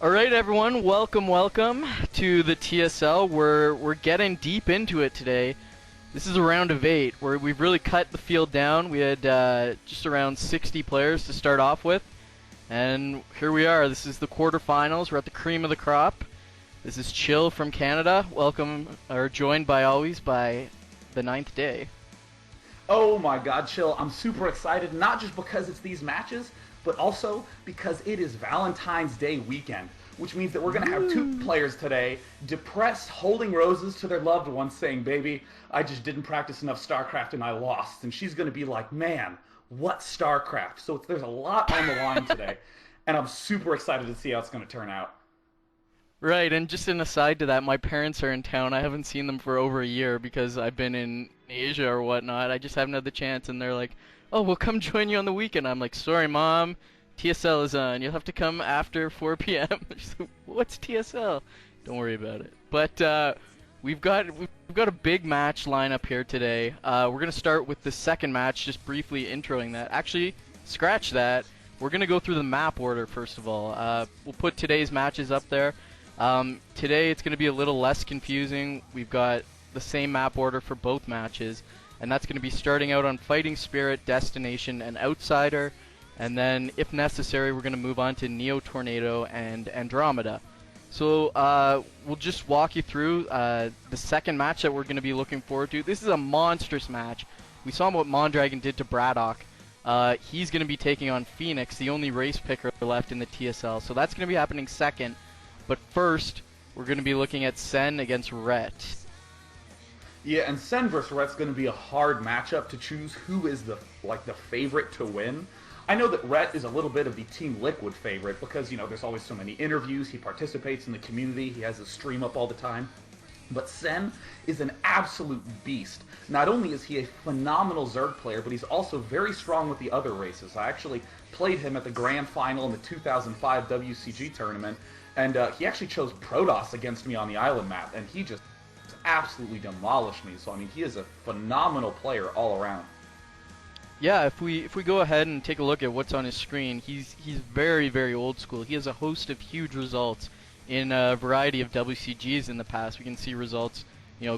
All right, everyone, welcome to the TSL. We're getting deep into it today. This is a round of 8 where we've really cut the field down. We had just around 60 players to start off with, and here we are. This is the quarterfinals. We're at the cream of the crop. This is Chill from Canada. Welcome, or joined by always by the ninth day. Oh my god, Chill, I'm super excited, not just because it's these matches, but also because it is Valentine's Day weekend, which means that we're going to have two players today depressed, holding roses to their loved ones, saying, baby, I just didn't practice enough StarCraft and I lost. And she's going to be like, man, what StarCraft? So there's a lot on the line today, and I'm super excited to see how it's going to turn out. Right, and just an aside to that, my parents are in town. I haven't seen them for over a year because I've been in Asia or whatnot. I just haven't had the chance, and they're like, "Oh, we'll come join you on the weekend." I'm like, "Sorry, Mom, TSL is on. You'll have to come after 4 p.m." She's like, "What's TSL?" Don't worry about it. But we've got a big match lineup here today. We're gonna start with the second match, just briefly introing that. Actually, scratch that. We're gonna go through the map order first of all. We'll put today's matches up there. Today it's going to be a little less confusing. We've got the same map order for both matches, and that's going to be starting out on Fighting Spirit, Destination, and Outsider, and then, if necessary, we're going to move on to Neo Tornado and Andromeda. So we'll just walk you through the second match that we're going to be looking forward to. This is a monstrous match. We saw what Mondragon did to Braddock. He's going to be taking on Phoenix, the only race picker left in the TSL, so that's going to be happening second. But first, we're going to be looking at Sen against Ret. Yeah, and Sen versus Ret's going to be a hard matchup to choose who is the favorite to win. I know that Ret is a little bit of the Team Liquid favorite because, there's always so many interviews, he participates in the community, he has his stream up all the time. But Sen is an absolute beast. Not only is he a phenomenal Zerg player, but he's also very strong with the other races. I actually played him at the Grand Final in the 2005 WCG tournament, and he actually chose Protoss against me on the island map, and he just absolutely demolished me. So, he is a phenomenal player all around. Yeah, if we go ahead and take a look at what's on his screen, he's very, very old school. He has a host of huge results in a variety of WCGs in the past. We can see results,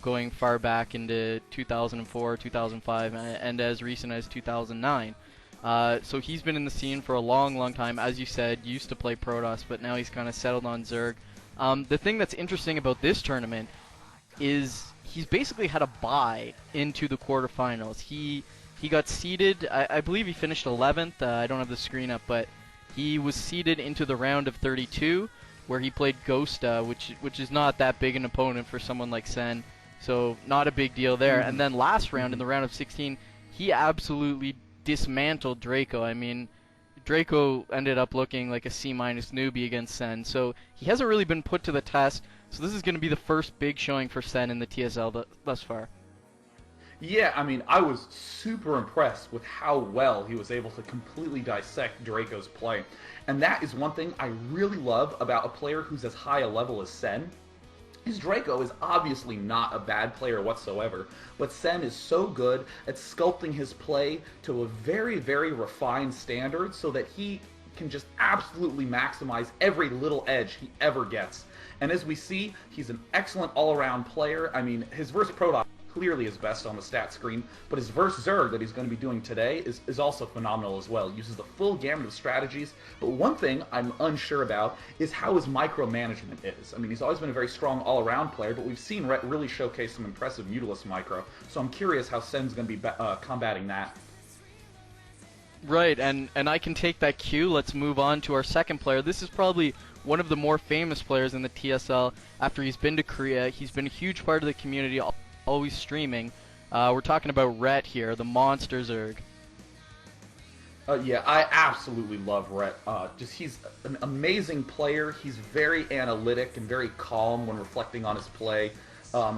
going far back into 2004, 2005, and as recent as 2009. So he's been in the scene for a long, long time. As you said, used to play Protoss, but now he's kind of settled on Zerg. The thing that's interesting about this tournament is he's basically had a bye into the quarterfinals. He got seeded, I believe he finished 11th, I don't have the screen up, but he was seeded into the round of 32, where he played Ghosta, which is not that big an opponent for someone like Sen, so not a big deal there. And then last round, in the round of 16, he absolutely dismantled Draco. Draco ended up looking like a C- newbie against Sen, so he hasn't really been put to the test. So this is going to be the first big showing for Sen in the TSL thus far. Yeah, I was super impressed with how well he was able to completely dissect Draco's play. And that is one thing I really love about a player who's as high a level as Sen. His Draco is obviously not a bad player whatsoever, but Sen is so good at sculpting his play to a very, very refined standard so that he can just absolutely maximize every little edge he ever gets. And as we see, he's an excellent all-around player. His versus Protoss clearly is best on the stat screen, but his versus Zerg that he's going to be doing today is also phenomenal as well. He uses the full gamut of strategies, but one thing I'm unsure about is how his micromanagement is. He's always been a very strong all-around player, but we've seen Ret really showcase some impressive Mutalisk micro, so I'm curious how Sen's going to be combating that. Right, and I can take that cue. Let's move on to our second player. This is probably one of the more famous players in the TSL after he's been to Korea. He's been a huge part of the community, always streaming. We're talking about Ret here, the monster Zerg. Yeah, I absolutely love Ret. He's an amazing player. He's very analytic and very calm when reflecting on his play.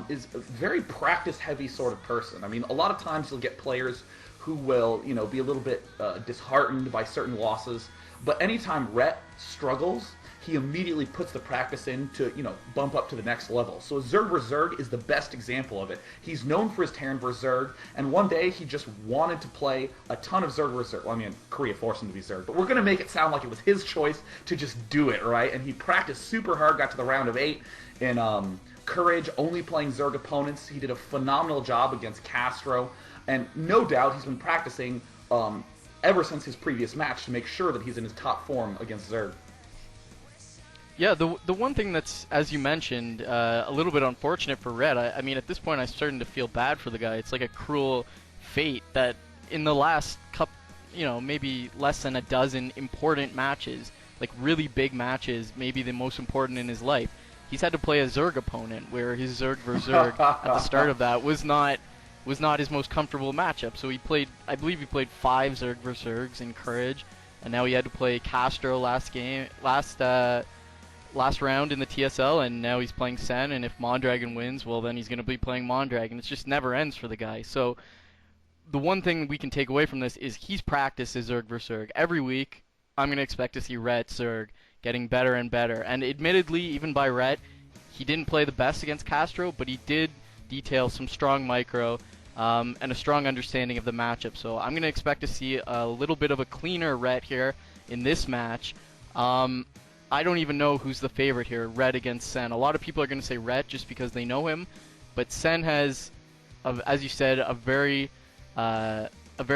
Is a very practice-heavy sort of person. A lot of times you'll get players who will, be a little bit disheartened by certain losses. But anytime Ret struggles, he immediately puts the practice in to, bump up to the next level. So Zerg vs. Zerg is the best example of it. He's known for his Terran vs. Zerg, and one day he just wanted to play a ton of Zerg vs. Zerg. Well, I mean, Korea forced him to be Zerg, but we're going to make it sound like it was his choice to just do it, right? And he practiced super hard, got to the round of 8 in Courage, only playing Zerg opponents. He did a phenomenal job against Castro, and no doubt he's been practicing ever since his previous match to make sure that he's in his top form against Zerg. Yeah, the one thing that's, as you mentioned, a little bit unfortunate for Red. I mean, at this point, I'm starting to feel bad for the guy. It's like a cruel fate that in the last maybe less than a dozen important matches, like really big matches, maybe the most important in his life, he's had to play a Zerg opponent, where his Zerg vs. Zerg at the start of that was not his most comfortable matchup. So I believe he played 5 Zerg vs. Zergs in Courage, and now he had to play Castro last round in the TSL, and now he's playing Sen, and if Mondragon wins, well, then he's going to be playing Mondragon. It just never ends for the guy. So the one thing we can take away from this is he's practiced his Zerg vs. Zerg. Every week, I'm going to expect to see Ret Zerg getting better and better. And admittedly, even by Ret, he didn't play the best against Castro, but he did detail some strong micro and a strong understanding of the matchup. So I'm going to expect to see a little bit of a cleaner Ret here in this match. I don't even know who's the favorite here, Ret against Sen. A lot of people are going to say Ret just because they know him, but Sen has, as you said, a very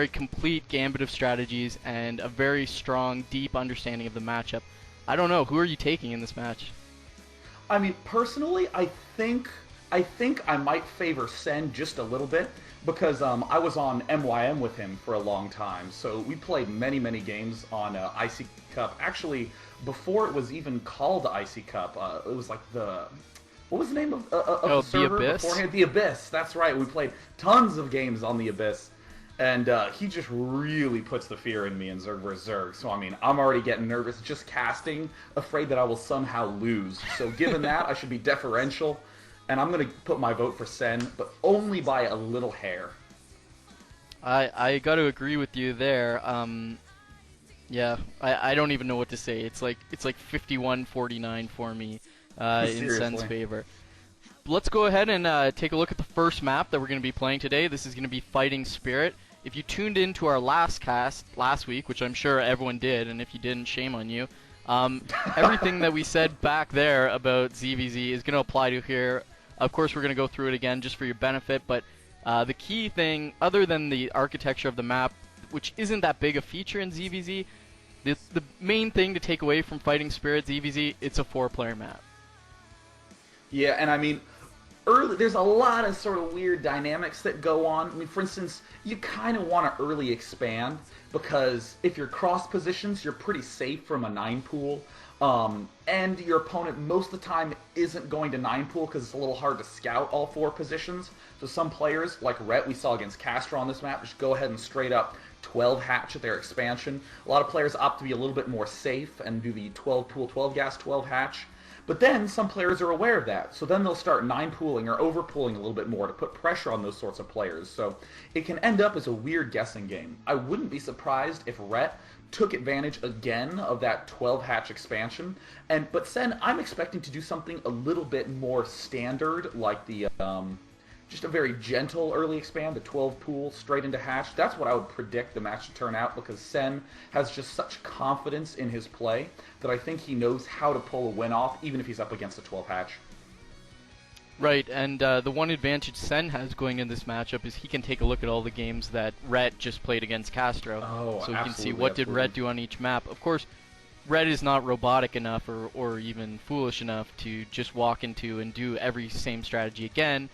complete gambit of strategies and a very strong, deep understanding of the matchup. I don't know. Who are you taking in this match? I mean, personally, I think I might favor Sen just a little bit because I was on MYM with him for a long time. So we played many, many games on IC Cup. Actually, before it was even called the IC Cup, it was like what was the name of the server the Abyss? Beforehand? The Abyss. That's right. We played tons of games on the Abyss. And he just really puts the fear in me in Zerg vs. Zerg. So, I mean, I'm already getting nervous just casting, afraid that I will somehow lose. So, given that, I should be deferential. And I'm going to put my vote for Sen, but only by a little hair. I got to agree with you there. Yeah, I don't even know what to say. It's like 51-49 for me in Sen's favor. Let's go ahead and take a look at the first map that we're going to be playing today. This is going to be Fighting Spirit. If you tuned in to our last cast last week, which I'm sure everyone did, and if you didn't, shame on you, everything that we said back there about ZVZ is going to apply to here. Of course, we're going to go through it again just for your benefit, but the key thing, other than the architecture of the map, which isn't that big a feature in ZVZ, the main thing to take away from Fighting Spirit ZVZ, it's a 4-player map. Yeah, and I mean, there's a lot of sort of weird dynamics that go on. I mean, for instance, you kind of want to early expand because if you're cross positions, you're pretty safe from a 9 pool. And your opponent most of the time isn't going to 9 pool because it's a little hard to scout all 4 positions. So some players, like Ret we saw against Castro on this map, just go ahead and straight up 12 hatch at their expansion. A lot of players opt to be a little bit more safe and do the 12 pool, 12 gas, 12 hatch. But then some players are aware of that, so then they'll start 9 pooling or over pooling a little bit more to put pressure on those sorts of players. So it can end up as a weird guessing game. I wouldn't be surprised if Ret took advantage again of that 12 hatch expansion, but Sen, I'm expecting to do something a little bit more standard, like the just a very gentle early expand, the 12 pool straight into hatch. That's what I would predict the match to turn out because Sen has just such confidence in his play that I think he knows how to pull a win off even if he's up against a 12 hatch. Right, and the one advantage Sen has going in this matchup is he can take a look at all the games that Ret just played against Castro. Oh, so he can see what did Ret do on each map. Of course, Ret is not robotic enough or even foolish enough to just walk into and do every same strategy again.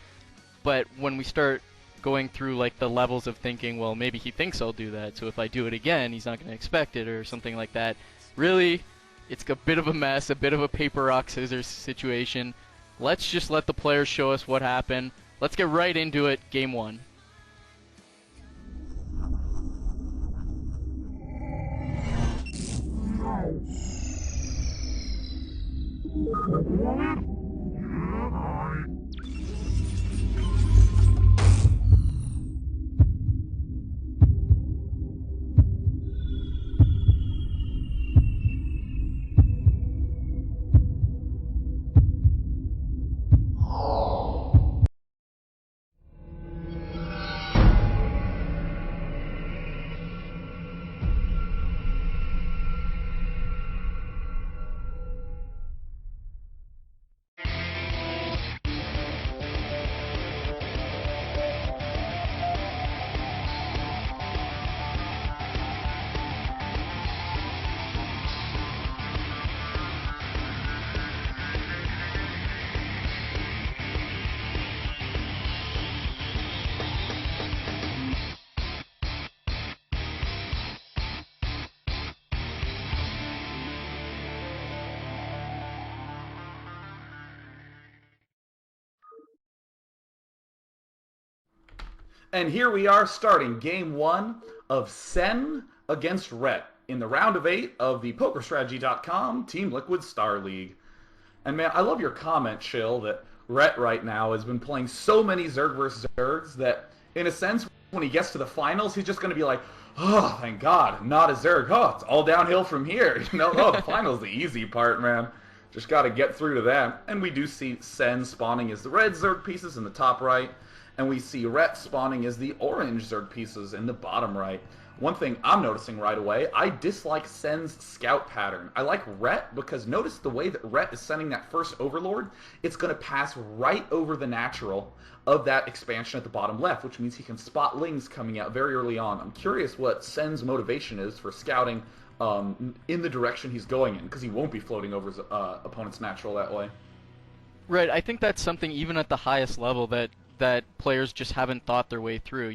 But when we start going through like the levels of thinking, well, maybe he thinks I'll do that, so if I do it again, he's not going to expect it or something like that. Really, it's a bit of a mess, a bit of a paper, rock, scissors situation. Let's just let the players show us what happened. Let's get right into it. Game 1. And here we are starting game one of Sen against Ret in the round of 8 of the PokerStrategy.com Team Liquid Star League. And man, I love your comment, Chill, that Ret right now has been playing so many Zerg versus Zergs that, in a sense, when he gets to the finals, he's just going to be like, oh, thank God, not a Zerg. Oh, it's all downhill from here. Oh, the final's the easy part, man. Just got to get through to that. And we do see Sen spawning as the red Zerg pieces in the top right. And we see Ret spawning as the orange Zerg pieces in the bottom right. One thing I'm noticing right away, I dislike Sen's scout pattern. I like Ret because notice the way that Ret is sending that first Overlord, it's going to pass right over the natural of that expansion at the bottom left, which means he can spot Lings coming out very early on. I'm curious what Sen's motivation is for scouting in the direction he's going in, because he won't be floating over his opponent's natural that way. Right, I think that's something even at the highest level that players just haven't thought their way through.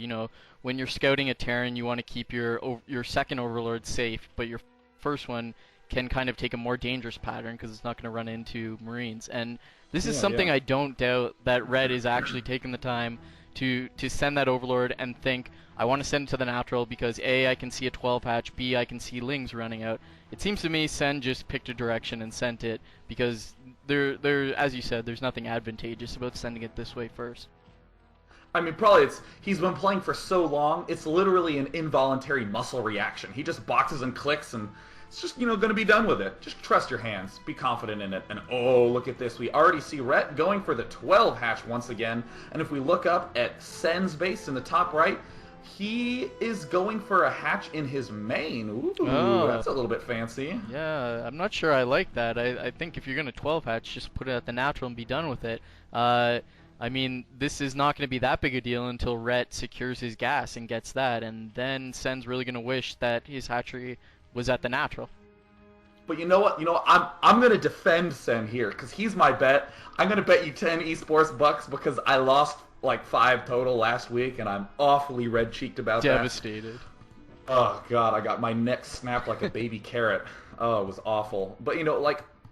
When you're scouting a Terran, you want to keep your second Overlord safe, but your first one can kind of take a more dangerous pattern because it's not going to run into Marines. And this is something I don't doubt that Red is actually taking the time to send that Overlord and think, I want to send it to the natural because A, I can see a 12 hatch, B, I can see Lings running out. It seems to me Sen just picked a direction and sent it because there, as you said, there's nothing advantageous about sending it this way first. I mean, probably he's been playing for so long, it's literally an involuntary muscle reaction. He just boxes and clicks, and it's just, going to be done with it. Just trust your hands. Be confident in it. And oh, look at this. We already see Ret going for the 12 hatch once again. And if we look up at Sen's base in the top right, he is going for a hatch in his main. Ooh, that's a little bit fancy. Yeah, I'm not sure I like that. I think if you're going to 12 hatch, just put it at the natural and be done with it. I mean, this is not going to be that big a deal until Ret secures his gas and gets that, and then Sen's really going to wish that his hatchery was at the natural. But you know what? I'm going to defend Sen here, because he's my bet. I'm going to bet you 10 esports bucks because I lost like 5 total last week, and I'm awfully red-cheeked about that. Devastated. Oh, God, I got my neck snapped like a baby carrot. Oh, it was awful. But,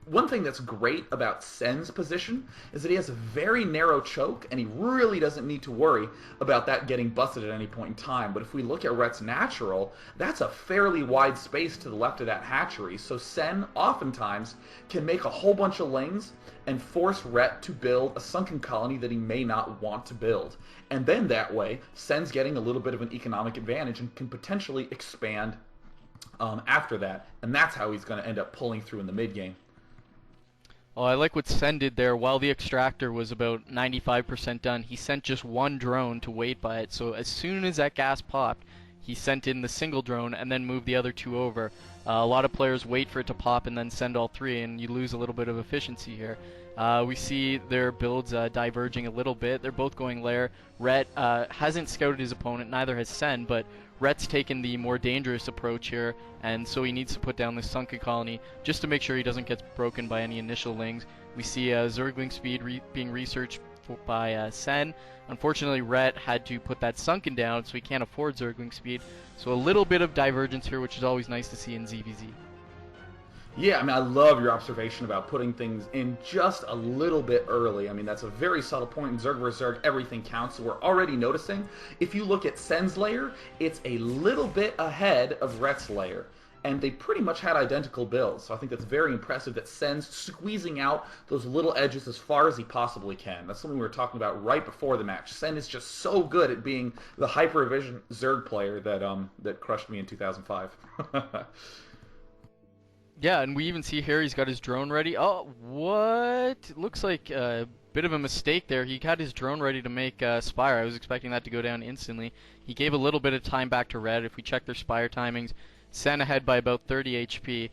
one thing that's great about Sen's position is that he has a very narrow choke, and he really doesn't need to worry about that getting busted at any point in time. But if we look at Ret's natural, that's a fairly wide space to the left of that hatchery. So Sen oftentimes can make a whole bunch of lanes and force Ret to build a sunken colony that he may not want to build. And then that way, Sen's getting a little bit of an economic advantage and can potentially expand after that. And that's how he's going to end up pulling through in the mid-game. Well, I like what Sen did there. While the extractor was about 95% done, he sent just one drone to wait by it. So as soon as that gas popped, he sent in the single drone and then moved the other 2 over. A lot of players wait for it to pop and then send all 3, and you lose a little bit of efficiency here. We see their builds diverging a little bit. They're both going lair. Ret hasn't scouted his opponent, neither has Sen, but Ret's taken the more dangerous approach here, and so he needs to put down this sunken colony just to make sure he doesn't get broken by any initial lings. We see Zergling speed being researched by Sen. Unfortunately, Ret had to put that sunken down, so he can't afford Zergling speed. So a little bit of divergence here, which is always nice to see in ZVZ. Yeah, I mean, I love your observation about putting things in just a little bit early. I mean, that's a very subtle point in Zerg vs. Zerg. Everything counts. So we're already noticing, if you look at Sen's layer, it's a little bit ahead of Ret's layer. And they pretty much had identical builds. So I think that's very impressive that Sen's squeezing out those little edges as far as he possibly can. That's something we were talking about right before the match. Sen is just so good at being the hyper-efficient Zerg player that crushed me in 2005. Yeah, and we even see here he's got his drone ready. Oh, what? It looks like a bit of a mistake there. He had his drone ready to make Spire. I was expecting that to go down instantly. He gave a little bit of time back to Red. If we check their Spire timings, Sen ahead by about 30 HP.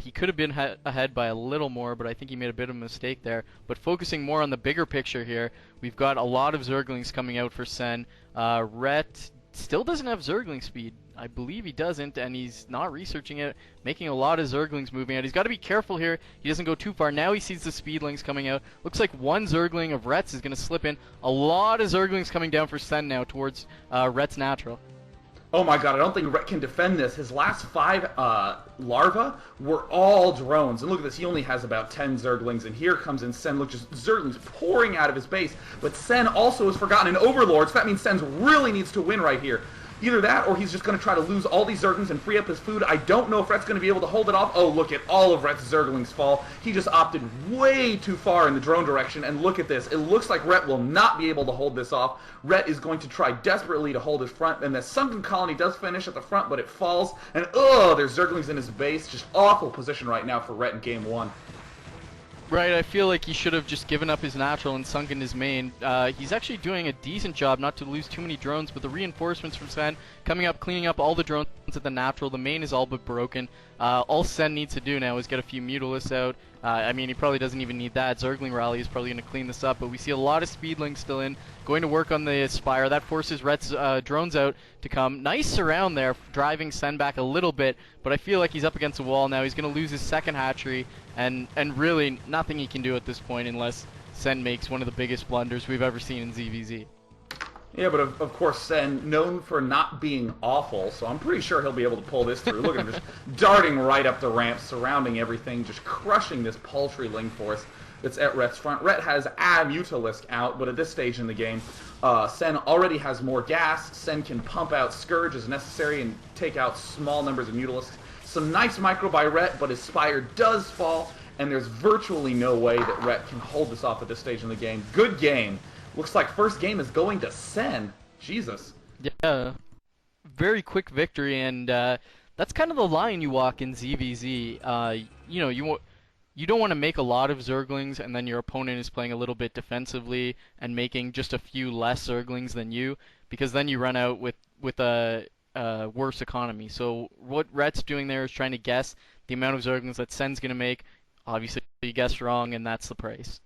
He could have been ahead by a little more, but I think he made a bit of a mistake there. But focusing more on the bigger picture here, we've got a lot of Zerglings coming out for Sen. Ret still doesn't have Zergling speed. I believe he doesn't, and he's not researching it, making a lot of Zerglings moving out. He's got to be careful here. He doesn't go too far. Now he sees the speedlings coming out. Looks like one Zergling of Ret's is going to slip in. A lot of Zerglings coming down for Sen now towards Ret's natural. Oh my god, I don't think Ret can defend this. His last 5 larvae were all drones. And look at this, he only has about 10 Zerglings. And here comes in Sen. Look, just Zerglings pouring out of his base. But Sen also has forgotten an Overlord, so that means Sen really needs to win right here. Either that, or he's just going to try to lose all these Zerglings and free up his food. I don't know if Ret's going to be able to hold it off. Oh, look at all of Ret's Zerglings fall. He just opted way too far in the drone direction, and look at this. It looks like Ret will not be able to hold this off. Ret is going to try desperately to hold his front, and the Sunken Colony does finish at the front, but it falls. And, there's Zerglings in his base. Just awful position right now for Ret in Game 1. Right, I feel like he should have just given up his natural and sunk in his main. He's actually doing a decent job not to lose too many drones, but the reinforcements from Sen coming up, cleaning up all the drones at the natural. The main is all but broken. All Sen needs to do now is get a few Mutalisks out. I mean, he probably doesn't even need that. Zergling Rally is probably going to clean this up, but we see a lot of Speedlings still in, going to work on the Spire. That forces Ret's drones out to come. Nice surround there, driving Sen back a little bit, but I feel like he's up against a wall now. He's going to lose his second hatchery, and really nothing he can do at this point unless Sen makes one of the biggest blunders we've ever seen in ZVZ. Yeah, but of course, Sen, known for not being awful, so I'm pretty sure he'll be able to pull this through. Look at him just darting right up the ramp, surrounding everything, just crushing this paltry Ling force that's at Ret's front. Ret has a Mutalisk out, but at this stage in the game, Sen already has more gas. Sen can pump out Scourge as necessary and take out small numbers of Mutalisks. Some nice micro by Ret, but his Spire does fall, and there's virtually no way that Ret can hold this off at this stage in the game. Good game. Looks like first game is going to Sen. Jesus. Yeah, very quick victory, and that's kind of the line you walk in ZVZ. You know, you don't want to make a lot of Zerglings, and then your opponent is playing a little bit defensively and making just a few less Zerglings than you, because then you run out with a worse economy. So what Ret's doing there is trying to guess the amount of Zerglings that Sen's going to make. Obviously, you guessed wrong, and that's the price.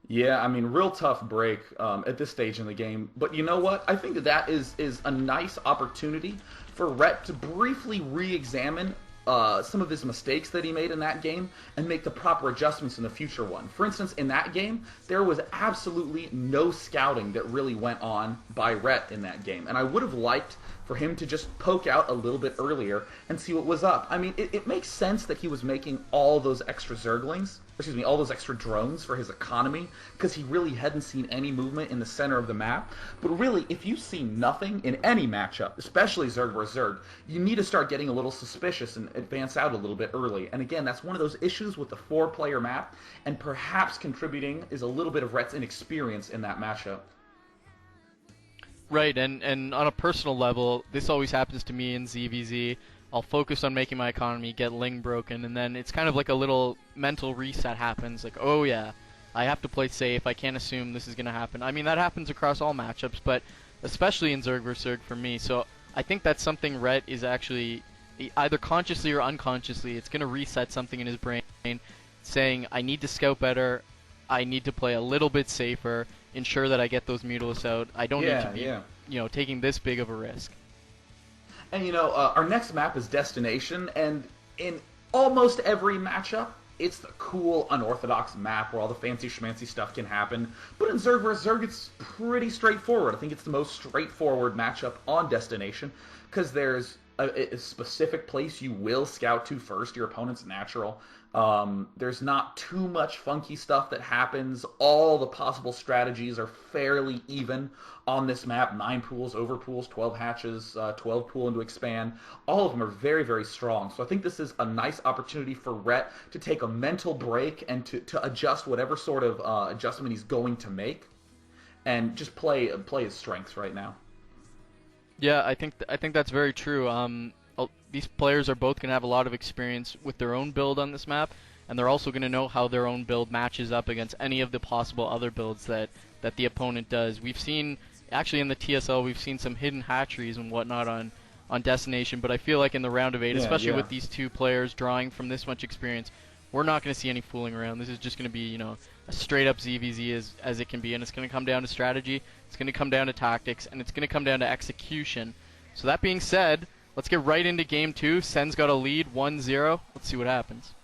Yeah, I mean, real tough break at this stage in the game. But you know what? I think that is a nice opportunity for Ret to briefly re-examine some of his mistakes that he made in that game and make the proper adjustments in the future one. For instance, in that game, there was absolutely no scouting that really went on by Ret in that game. And I would have liked for him to just poke out a little bit earlier and see what was up. I mean, it makes sense that he was making all those extra Zerglings, excuse me, all those extra drones for his economy, because he really hadn't seen any movement in the center of the map. But really, if you see nothing in any matchup, especially Zerg vs. Zerg, you need to start getting a little suspicious and advance out a little bit early. And again, that's one of those issues with the 4-player map, and perhaps contributing is a little bit of Ret's inexperience in that matchup. Right, and on a personal level, this always happens to me in ZVZ. I'll focus on making my economy, get Ling broken, and then it's kind of like a little mental reset happens. Like, oh yeah, I have to play safe. I can't assume this is going to happen. I mean, that happens across all matchups, but especially in Zerg vs. Zerg for me. So I think that's something Ret is actually, either consciously or unconsciously, it's going to reset something in his brain, saying, I need to scout better, I need to play a little bit safer, ensure that I get those Mutalisks out. I don't need to be, taking this big of a risk. And our next map is Destination, and in almost every matchup, it's the cool, unorthodox map where all the fancy schmancy stuff can happen. But in Zerg vs. Zerg, it's pretty straightforward. I think it's the most straightforward matchup on Destination, because there's a specific place you will scout to first, your opponent's natural. There's not too much funky stuff that happens. All the possible strategies are fairly even on this map. 9 pools, over pools, 12 hatches, 12 pool into expand. All of them are very, very strong. So I think this is a nice opportunity for Ret to take a mental break and to adjust whatever sort of adjustment he's going to make, and just play his strengths right now. Yeah, I think that's very true. These players are both going to have a lot of experience with their own build on this map, and they're also going to know how their own build matches up against any of the possible other builds that the opponent does. We've seen, actually in the TSL, we've seen some hidden hatcheries and whatnot on Destination, but I feel like in the round of 8, especially with these two players drawing from this much experience, we're not going to see any fooling around. This is just going to be, a straight-up ZVZ as it can be, and it's going to come down to strategy, it's going to come down to tactics, and it's going to come down to execution. So that being said, let's get right into Game 2. Sen's got a lead, 1-0. Let's see what happens.